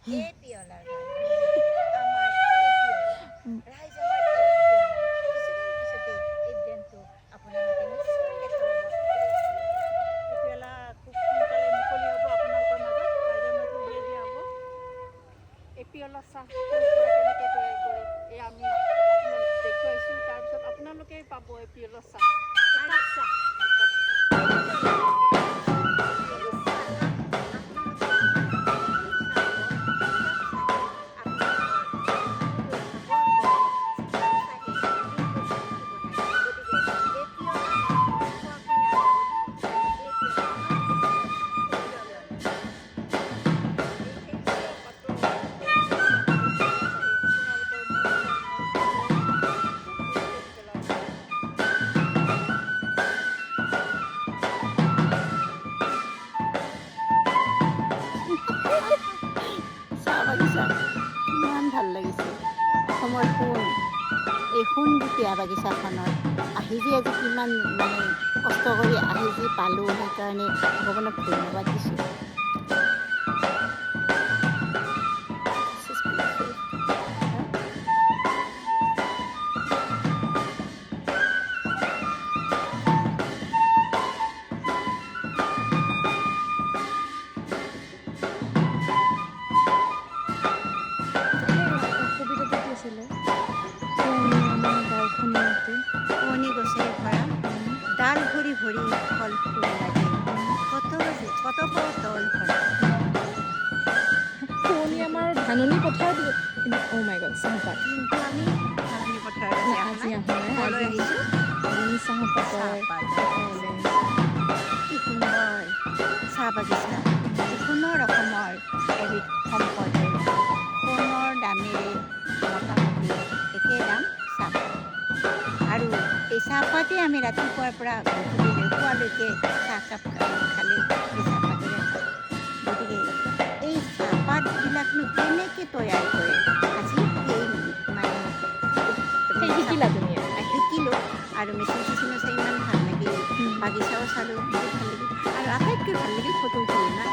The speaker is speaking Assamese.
এই পিয়লাৰ আমাৰ এই পিয়লা ৰাইজ আমাৰ এই পিয়লা কিছুদিন পিছতে এই ব্ৰেণ্ডটো আপোনালোকে নিশ্চয় দেখা পাব। এই পিয়লা খুব সোনকালে মুকলি হ'ব আপোনালোকৰ মাজত, ৰাইজৰ মাজত উলিয়াই দিয়া হ'ব। এই পিয়লা চাহ কেনেকৈ তৈয়াৰ কৰে এই আমি আপোনালোকক দেখুৱাইছোঁ। তাৰপিছত আপোনালোকে পাব এই পিয়লা চাহ, একাপ চাহ। চাহ বাগিচা ইমান ভাল লাগিছে। অসমৰ সোণ, এই সোণদ্বীপীয়া বাগিচাখনত আহি যে আজি কিমান মানে কষ্ট কৰি আহি যে পালোঁ, সেইকাৰণে ভগৱানক ধন্যবাদ দিছোঁ। পুৰণি গছৰ পৰা ডাল ভৰি ভৰি ফল ফুল লাগে, কত তল ভৰা। পুৰণি আমাৰ ধাননি পথাৰ অ' মাই গড চাহপাত। কিন্তু আমি ধাননি পথাৰত আজি ঘৰলৈ আহিছোঁ। চাহপাতৰ কি সুন্দৰ চাহ বাগিচা, সোণৰ অসমৰ এবিধ সম্পদ। সোণৰ দামেৰে মোটামুটি একে দাম চাহপাত। আৰু এই চাহপাতেই আমি ৰাতিপুৱাৰ পৰা গধূলিলৈ খোৱালৈকে চাহকাপ খালে এই চাহপাতেৰে খাওঁ। গতিকে এই চাহপাতবিলাকনো কেনেকৈ তৈয়াৰ কৰে আজি সেই মানে শিকিলা তুমি? শিকিলোঁ আৰু মেচিন চেচিনো চাই ইমান ভাল লাগিল, বাগিচাও চালোঁ বহুত ভাল লাগিল, আৰু আটাইতকৈ ভাল লাগিল ফটো উঠি না।